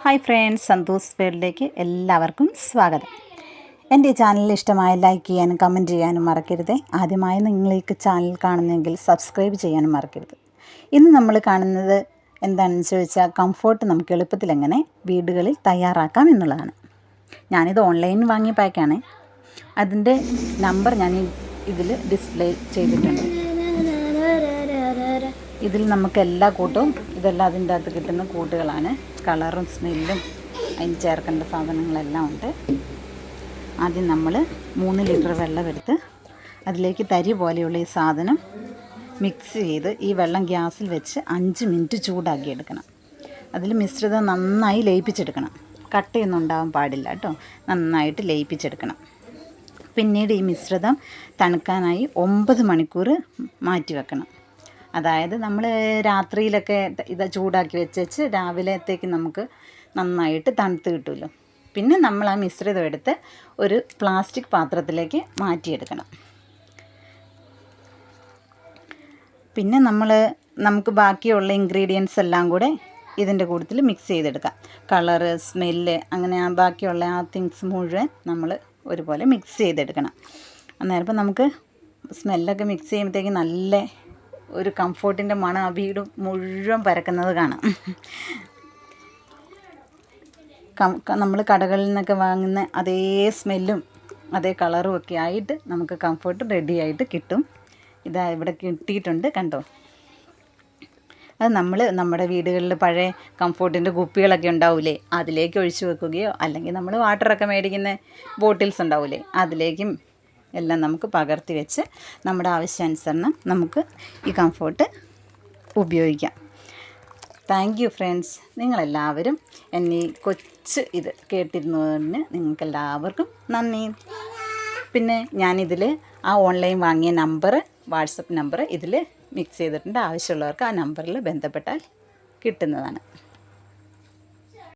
Hi friends, Santhosh വേൾഡിലേക്ക് എല്ലാവർക്കും സ്വാഗതം. എൻ്റെ ചാനൽ ഇഷ്ടമായ ലൈക്ക് ചെയ്യാനും കമൻറ്റ് ചെയ്യാനും മറക്കരുത്. ആദ്യമായി നിങ്ങൾക്ക് ചാനൽ കാണുന്നെങ്കിൽ സബ്സ്ക്രൈബ് ചെയ്യാനും മറക്കരുത്. ഇന്ന് നമ്മൾ കാണുന്നത് എന്താണെന്ന് ചോദിച്ചാൽ കംഫോർട്ട് നമുക്ക് എളുപ്പത്തിൽ എങ്ങനെ വീടുകളിൽ തയ്യാറാക്കാം എന്നുള്ളതാണ്. ഞാനിത് ഓൺലൈനിൽ വാങ്ങിയ പാക്കാണ്. അതിൻ്റെ നമ്പർ ഞാൻ ഇതിൽ ഡിസ്പ്ലേ ചെയ്തിട്ടുണ്ട്. ഇതിൽ നമുക്ക് എല്ലാ കൂട്ടവും ഇതെല്ലാം അതിൻ്റെ അകത്ത് കിട്ടുന്ന കൂട്ടുകളാണ്. കളറും സ്മെല്ലും അതിന് ചേർക്കേണ്ട സാധനങ്ങളെല്ലാം ഉണ്ട്. ആദ്യം നമ്മൾ 3 ലിറ്റർ വെള്ളം എടുത്ത് അതിലേക്ക് തരി പോലെയുള്ള ഈ സാധനം മിക്സ് ചെയ്ത് ഈ വെള്ളം ഗ്യാസിൽ വെച്ച് 5 മിനിറ്റ് ചൂടാക്കി എടുക്കണം. അതിൽ മിശ്രിതം നന്നായി ലയിപ്പിച്ചെടുക്കണം. കട്ടയൊന്നും ഉണ്ടാവാൻ പാടില്ല കേട്ടോ. നന്നായിട്ട് ലയിപ്പിച്ചെടുക്കണം. പിന്നീട് ഈ മിശ്രിതം തണുക്കാനായി 9 മണിക്കൂർ മാറ്റി വെക്കണം. അതായത് നമ്മൾ രാത്രിയിലൊക്കെ ഇത് ചൂടാക്കി വെച്ച് രാവിലത്തേക്ക് നമുക്ക് നന്നായിട്ട് തണുത്ത് കിട്ടുമല്ലോ. പിന്നെ നമ്മൾ ആ മിശ്രിതം എടുത്ത് ഒരു പ്ലാസ്റ്റിക് പാത്രത്തിലേക്ക് മാറ്റിയെടുക്കണം. പിന്നെ നമുക്ക് ബാക്കിയുള്ള ഇൻഗ്രീഡിയൻസ് എല്ലാം കൂടെ ഇതിൻ്റെ കൂട്ടത്തിൽ മിക്സ് ചെയ്തെടുക്കാം. കളറ്, സ്മെല്ല്, അങ്ങനെ ആ ബാക്കിയുള്ള ആ തിങ്സ് മുഴുവൻ നമ്മൾ ഒരുപോലെ മിക്സ് ചെയ്തെടുക്കണം. അന്നേരം നമുക്ക് സ്മെല്ലൊക്കെ മിക്സ് ചെയ്യുമ്പോഴത്തേക്ക് നല്ല ഒരു കംഫോർട്ടിൻ്റെ മണം ആ വീട് മുഴുവൻ പരക്കുന്നത് കാണാം. നമ്മൾ കടകളിൽ നിന്നൊക്കെ വാങ്ങുന്ന അതേ സ്മെല്ലും അതേ കളറും ഒക്കെ ആയിട്ട് നമുക്ക് കംഫോർട്ട് റെഡി ആയിട്ട് കിട്ടും. ഇതാ ഇവിടെ കിട്ടിയിട്ടുണ്ട്, കണ്ടോ. അത് നമ്മുടെ വീടുകളിൽ പഴയ കംഫോർട്ടിൻ്റെ കുപ്പികളൊക്കെ ഉണ്ടാവില്ലേ, അതിലേക്ക് ഒഴിച്ച് വെക്കുകയോ അല്ലെങ്കിൽ നമ്മൾ വാട്ടറൊക്കെ മേടിക്കുന്ന ബോട്ടിൽസ് ഉണ്ടാവില്ലേ, അതിലേക്കും എല്ലാം നമുക്ക് പകർത്തി വെച്ച് നമ്മുടെ ആവശ്യാനുസരണം നമുക്ക് ഈ കംഫോർട്ട് ഉപയോഗിക്കാം. Thank you friends. നിങ്ങളെല്ലാവരും എന്നെ കൊച്ച് ഇത് കേട്ടിരുന്നതിന് നിങ്ങൾക്കെല്ലാവർക്കും നന്ദി. പിന്നെ ഞാനിതിൽ ആ ഓൺലൈൻ വാങ്ങിയ നമ്പർ, വാട്സപ്പ് നമ്പർ ഇതിൽ മിക്സ് ചെയ്തിട്ടുണ്ട്. ആവശ്യമുള്ളവർക്ക് ആ നമ്പറിൽ ബന്ധപ്പെട്ടാൽ കിട്ടുന്നതാണ്.